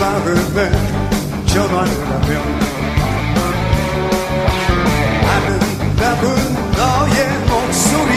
마음에 전화를 하면 아름다운 너의 목소리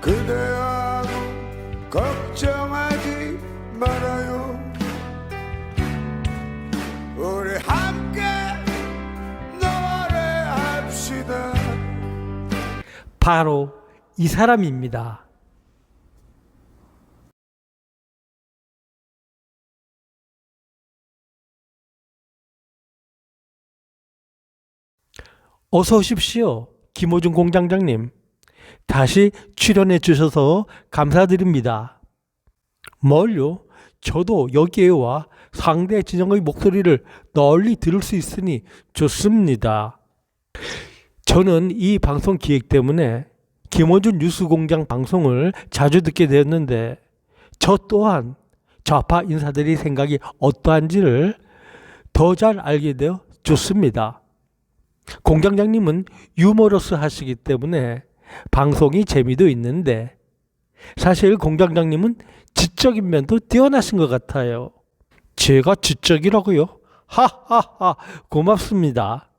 그대여 걱정하지 말아요 우리 함께 노래합시다. 바로 이 사람입니다. 어서 오십시오. 김호중 공장장님. 다시 출연해 주셔서 감사드립니다. 뭘요? 저도 여기에 와 상대 진영의 목소리를 널리 들을 수 있으니 좋습니다. 저는 이 방송 기획 때문에 김호준 뉴스공장 방송을 자주 듣게 되었는데 저 또한 좌파 인사들의 생각이 어떠한지를 더 잘 알게 되어 좋습니다. 공장장님은 유머러스 하시기 때문에 방송이 재미도 있는데 사실 공장장님은 지적인 면도 뛰어나신 것 같아요. 제가 지적이라고요? 하하하 고맙습니다.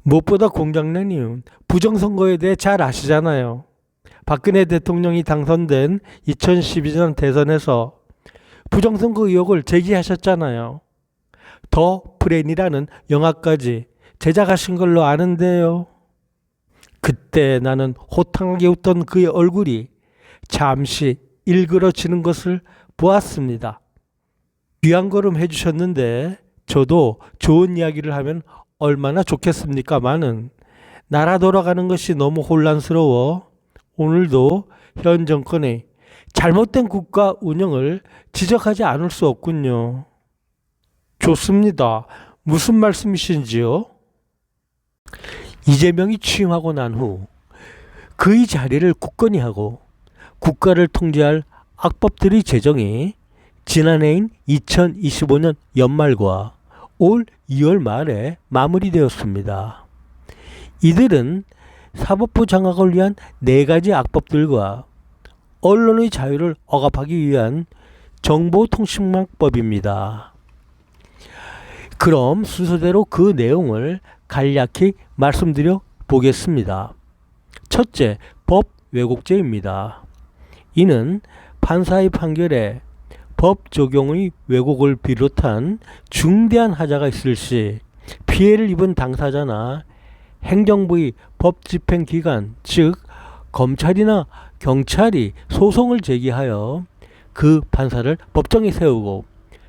무엇보다 공장장님은 부정선거에 대해 잘 아시잖아요. 박근혜 대통령이 당선된 2012년 대선에서 부정선거 의혹을 제기하셨잖아요. 더 프렌이라는 영화까지 제작하신 걸로 아는데요. 그때 나는 호탕하게 웃던 그의 얼굴이 잠시 일그러지는 것을 보았습니다. 귀한 걸음 해주셨는데 저도 좋은 이야기를 하면 얼마나 좋겠습니까마는 나라 돌아가는 것이 너무 혼란스러워 오늘도 현 정권의 잘못된 국가 운영을 지적하지 않을 수 없군요. 좋습니다. 무슨 말씀이신지요? 이재명이 취임하고 난 후 그의 자리를 굳건히 하고 국가를 통제할 악법들의 제정이 지난해인 2025년 연말과 올 2월 말에 마무리되었습니다. 이들은 사법부 장악을 위한 4가지 악법들과 언론의 자유를 억압하기 위한 정보통신망법입니다. 그럼 순서대로 그 내용을 간략히 말씀드려 보겠습니다. 첫째, 법 왜곡죄입니다. 이는 판사의 판결에 법 적용의 왜곡을 비롯한 중대한 하자가 있을 시 피해를 입은 당사자나 행정부의 법 집행 기관, 즉 검찰이나 경찰이 소송을 제기하여 그 판사를 법정에 세우고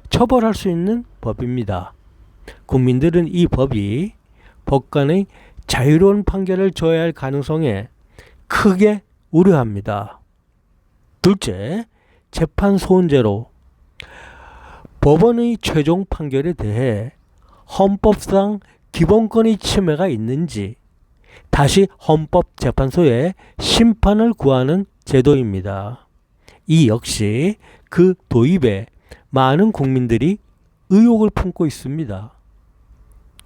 처벌할 수 있는 법입니다. 국민들은 이 법이 법관의 자유로운 판결을 줘야 할 가능성에 크게 우려합니다. 둘째, 재판 소원제로 법원의 최종 판결에 대해 헌법상 기본권의 침해가 있는지 다시 헌법재판소에 심판을 구하는 제도입니다. 이 역시 그 도입에 많은 국민들이 의혹을 품고 있습니다.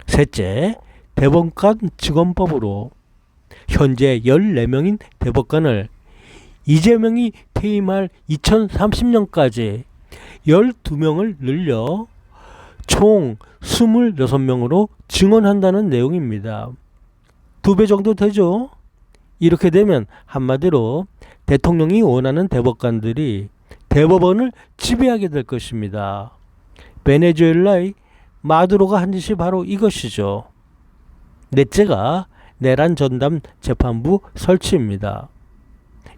셋째, 대법관 직원법으로 현재 14명인 대법관을 이재명이 퇴임할 2030년까지 12명을 늘려 총 26명으로 증원한다는 내용입니다. 2배 정도 되죠? 이렇게 되면 한마디로 대통령이 원하는 대법관들이 대법원을 지배하게 될 것입니다. 베네수엘라의 마두로가 한 짓이 바로 이것이죠. 넷째가 내란 전담 재판부 설치입니다.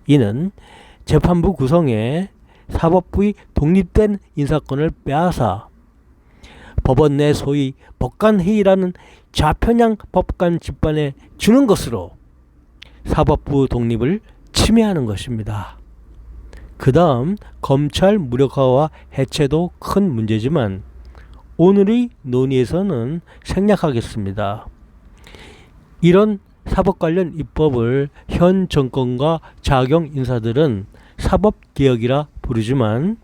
이는 재판부 구성에 사법부의 독립된 인사권을 빼앗아 법원 내 소위 법관회의라는 좌편향 법관 집단에 주는 것으로 사법부 독립을 침해하는 것입니다. 그 다음 검찰 무력화와 해체도 큰 문제지만 오늘의 논의에서는 생략하겠습니다. 이런 사법 관련 입법을 현 정권과 작용 인사들은 사법개혁이라 부르지만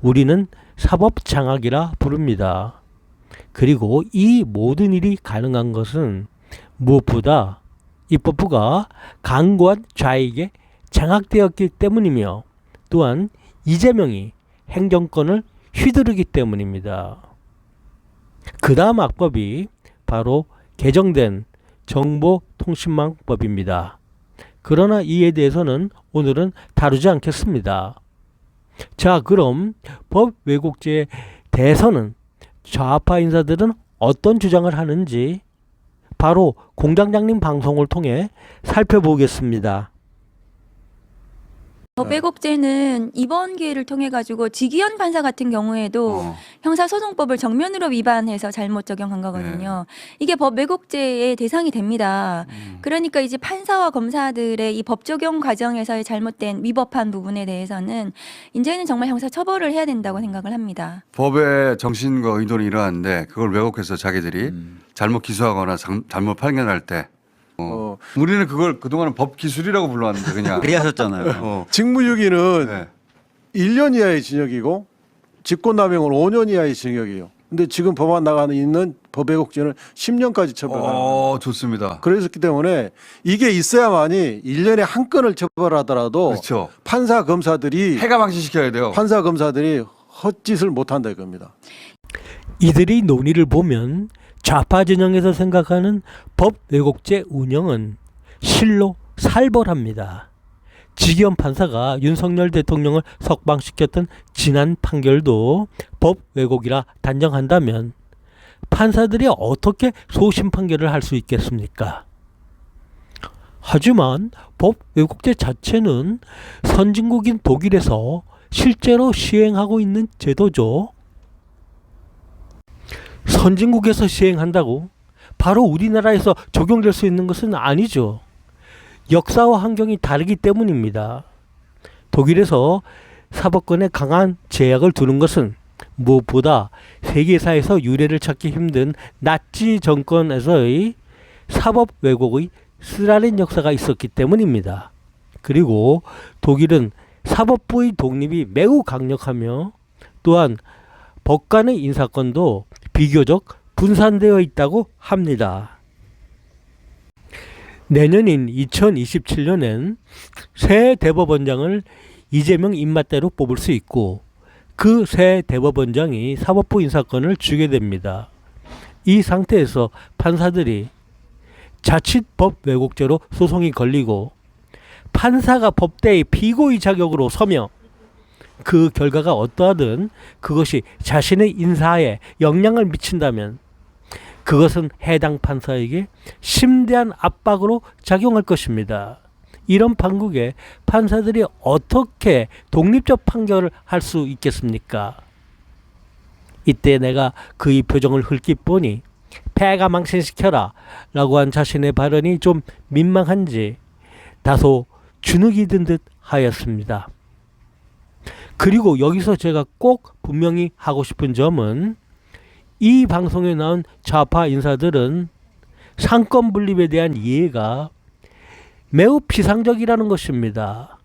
우리는 사법장악이라 부릅니다. 그리고 이 모든 일이 가능한 것은 무엇보다 입법부가 강고한 좌익에 장악되었기 때문이며 또한 이재명이 행정권을 휘두르기 때문입니다. 그 다음 악법이 바로 개정된 정보통신망법입니다. 그러나 이에 대해서는 오늘은 다루지 않겠습니다. 자, 그럼 법 왜곡죄에 대해서는 좌파 인사들은 어떤 주장을 하는지 바로 공장장님 방송을 통해 살펴보겠습니다. 왜곡죄는 이번 기회를 통해 가지고 지기현 판사 같은 경우에도 형사소송법을 정면으로 위반해서 잘못 적용한 거거든요. 이게 법 왜곡죄의 대상이 됩니다. 그러니까 이제 판사와 검사들의 이 법 적용 과정에서의 잘못된 위법한 부분에 대해서는 이제는 정말 형사 처벌을 해야 된다고 생각을 합니다. 법의 정신과 의도는 이러한데 그걸 왜곡해서 자기들이 잘못 기소하거나 잘못 판결할 때 우리는 그걸 그동안은 법 기술이라고 불러왔는데 그냥 그리하셨잖아요. 직무유기는 네. 1년 이하의 징역이고 직권남용은 5년 이하의 징역이에요. 근데 지금 법안 나가는 있는 법왜곡죄는 10년까지 처벌하는. 좋습니다. 그랬기 때문에 이게 있어야만이 1년에 한 건을 처벌하더라도 그렇죠. 판사 검사들이 해가 방치시켜야 돼요. 헛짓을 못한다 이겁니다. 이들의 논의를 보면 좌파 진영에서 생각하는 법 왜곡죄 운영은 실로 살벌합니다. 지기현 판사가 윤석열 대통령을 석방시켰던 지난 판결도 법 왜곡이라 단정한다면 판사들이 어떻게 소심 판결을 할 수 있겠습니까? 하지만 법 왜곡죄 자체는 선진국인 독일에서 실제로 시행하고 있는 제도죠. 선진국에서 시행한다고 바로 우리나라에서 적용될 수 있는 것은 아니죠. 역사와 환경이 다르기 때문입니다. 독일에서 사법권에 강한 제약을 두는 것은 무엇보다 세계사에서 유례를 찾기 힘든 나치 정권에서의 사법 왜곡의 쓰라린 역사가 있었기 때문입니다. 그리고 독일은 사법부의 독립이 매우 강력하며 또한 법관의 인사권도 비교적 분산되어 있다고 합니다. 내년인 2027년엔 새 대법원장을 이재명 입맛대로 뽑을 수 있고 그 새 대법원장이 사법부 인사권을 주게 됩니다. 이 상태에서 판사들이 자칫 법 왜곡죄로 소송이 걸리고 판사가 법대의 피고의 자격으로 서며 그 결과가 어떠하든 그것이 자신의 인사에 영향을 미친다면 그것은 해당 판사에게 심대한 압박으로 작용할 것입니다. 이런 판국에 판사들이 어떻게 독립적 판결을 할 수 있겠습니까? 이때 내가 그의 표정을 흘낏 보니 패가 망신시켜라 라고 한 자신의 발언이 좀 민망한지 다소 주눅이 든 듯 하였습니다. 그리고 여기서 제가 꼭 분명히 하고 싶은 점은 이 방송에 나온 좌파 인사들은 상권 분립에 대한 이해가 매우 피상적이라는 것입니다.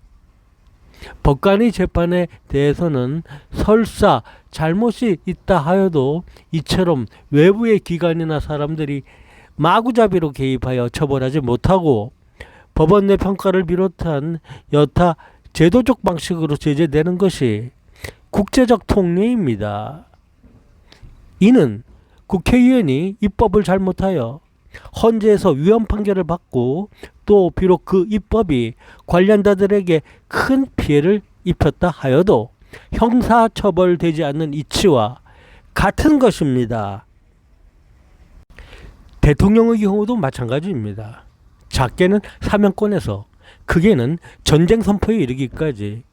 법관의 재판에 대해서는 설사 잘못이 있다 하여도 이처럼 외부의 기관이나 사람들이 마구잡이로 개입하여 처벌하지 못하고 법원 내 평가를 비롯한 여타 제도적 방식으로 제재되는 것이 국제적 통례입니다. 이는 국회의원이 입법을 잘못하여 헌재에서 위헌 판결을 받고 또 비록 그 입법이 관련자들에게 큰 피해를 입혔다 하여도 형사처벌되지 않는 이치와 같은 것입니다. 대통령의 경우도 마찬가지입니다. 작게는 사면권에서 크게는 전쟁 선포에 이르기까지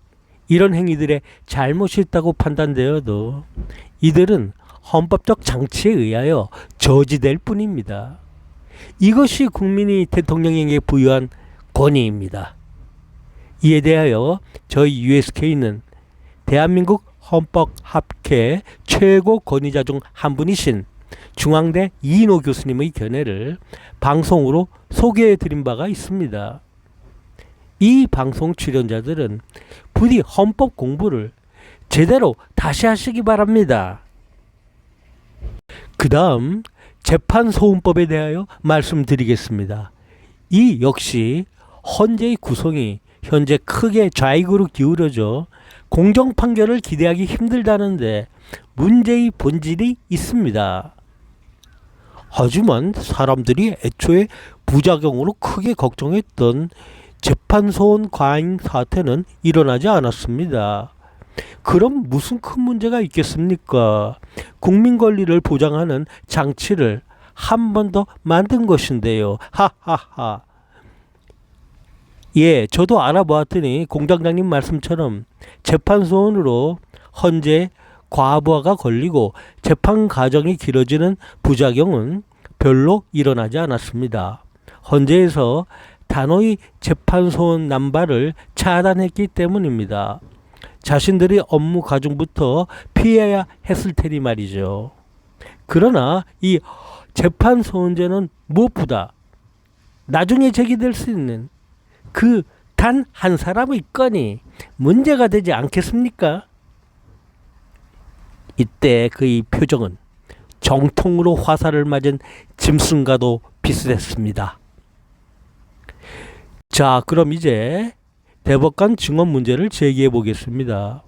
이런 행위들의 잘못이 있다고 판단되어도 이들은 헌법적 장치에 의하여 저지될 뿐입니다. 이것이 국민이 대통령에게 부여한 권위입니다. 이에 대하여 저희 USK는 대한민국 헌법학회 최고 권위자 중 한 분이신 중앙대 이인호 교수님의 견해를 방송으로 소개해드린 바가 있습니다. 이 방송 출연자들은 부디 헌법 공부를 제대로 다시 하시기 바랍니다. 그 다음 재판소원법에 대하여 말씀드리겠습니다. 이 역시 헌재의 구성이 현재 크게 좌익으로 기울어져 공정 판결을 기대하기 힘들다는데 문제의 본질이 있습니다. 하지만 사람들이 애초에 부작용으로 크게 걱정했던 재판소원 과잉 사태는 일어나지 않았습니다. 그럼 무슨 큰 문제가 있겠습니까? 국민 권리를 보장하는 장치를 한 번 더 만든 것인데요. 하하하. 예, 저도 알아보았더니 공장장님 말씀처럼 재판소원으로 헌재 과부하가 걸리고 재판 과정이 길어지는 부작용은 별로 일어나지 않았습니다. 헌재에서 단호히 재판소원 남발을 차단했기 때문입니다. 자신들이 업무 과정부터 피해야 했을 테니 말이죠. 그러나 이 재판소원제는 무엇보다 나중에 제기될 수 있는 그 단 한 사람의 건이 문제가 되지 않겠습니까? 이때 그의 표정은 정통으로 화살을 맞은 짐승과도 비슷했습니다. 자, 그럼 이제 대법관 증언 문제를 제기해 보겠습니다.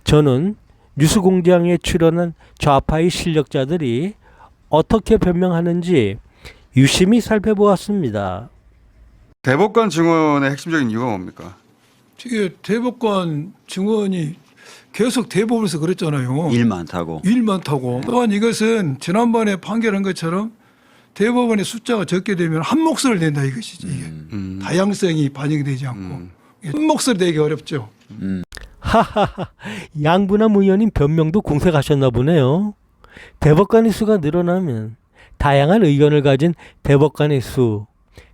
저는 뉴스공장에 출연한 좌파의 실력자들이 어떻게 변명하는지 유심히 살펴보았습니다. 대법관 증언의 핵심적인 이유가 뭡니까? 이게 대법관 증언이 계속 대법원에서 그랬잖아요. 일 많다고. 일 많다고. 또한 이것은 지난번에 판결한 것처럼 대법원의 숫자가 적게 되면 한 몫을 낸다 이것이지. 이게. 다양성이 반영되지 않고. 한 몫을 내기 어렵죠. 하하하, 양분함 의원님 변명도 공색하셨나 보네요. 대법관의 수가 늘어나면 다양한 의견을 가진 대법관의 수,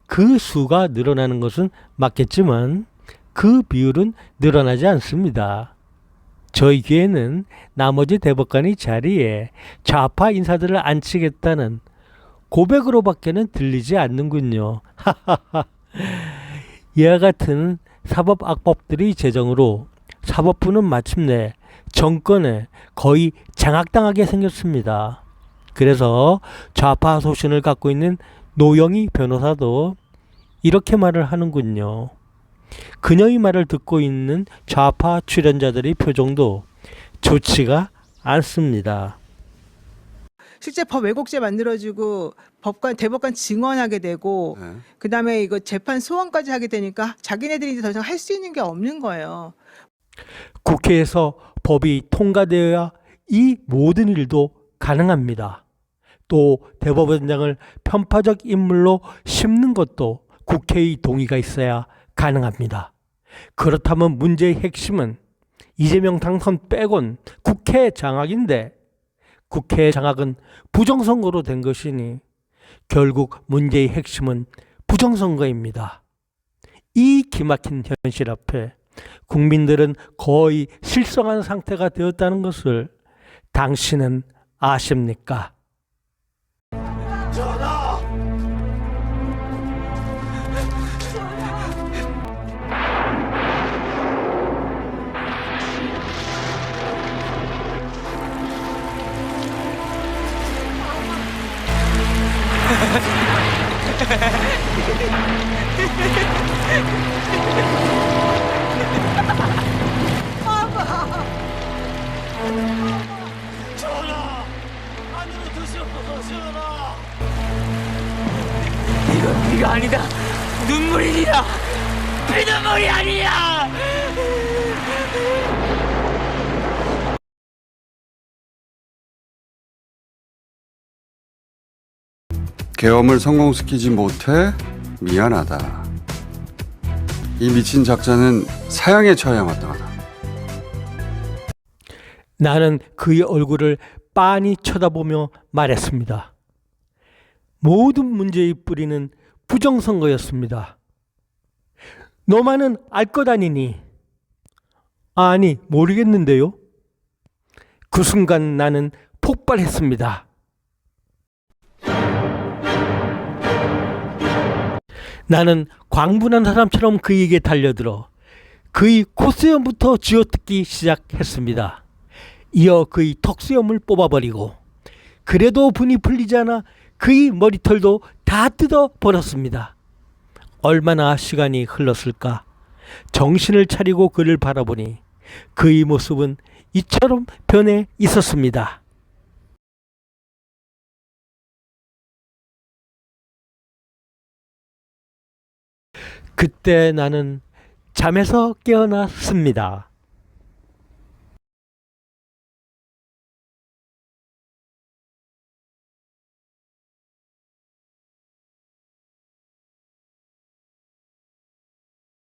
그 수가 늘어나는 것은 맞겠지만 그 비율은 늘어나지 않습니다. 저희 교회는 나머지 대법관의 자리에 좌파 인사들을 앉히겠다는 고백으로밖에는 들리지 않는군요. 하하하. 이와 같은 사법악법들의 제정으로 사법부는 마침내 정권에 거의 장악당하게 생겼습니다. 그래서 좌파 소신을 갖고 있는 노영희 변호사도 이렇게 말을 하는군요. 그녀의 말을 듣고 있는 좌파 출연자들의 표정도 좋지가 않습니다. 실제 법 왜곡죄 만들어지고 대법관 증언하게 되고 네. 그다음에 이거 재판 소원까지 하게 되니까 자기네들이 이제 더 이상 할 수 있는 게 없는 거예요. 국회에서 법이 통과되어야 이 모든 일도 가능합니다. 또 대법원장을 편파적 인물로 심는 것도 국회의 동의가 있어야 가능합니다. 그렇다면 문제의 핵심은 이재명 당선 빼곤 국회 장악인데 국회 장악은 부정선거로 된 것이니 결국 문제의 핵심은 부정선거입니다. 이 기막힌 현실 앞에 국민들은 거의 실성한 상태가 되었다는 것을 당신은 아십니까? 이건 피가 아니다. 눈물이다. 피눈물이 아니야. 계엄을 성공시키지 못해 미안하다. 이 미친 작자는 사형에 처해야 마땅하다. 나는 그의 얼굴을 빤히 쳐다보며 말했습니다. 모든 문제의 뿌리는 부정선거였습니다. 너만은 알 것 아니니? 아니, 모르겠는데요. 그 순간 나는 폭발했습니다. 나는 광분한 사람처럼 그에게 달려들어 그의 콧수염부터 쥐어뜯기 시작했습니다. 이어 그의 턱수염을 뽑아버리고 그래도 분이 풀리지 않아 그의 머리털도 다 뜯어버렸습니다. 얼마나 시간이 흘렀을까? 정신을 차리고 그를 바라보니 그의 모습은 이처럼 변해 있었습니다. 그때 나는 잠에서 깨어났습니다.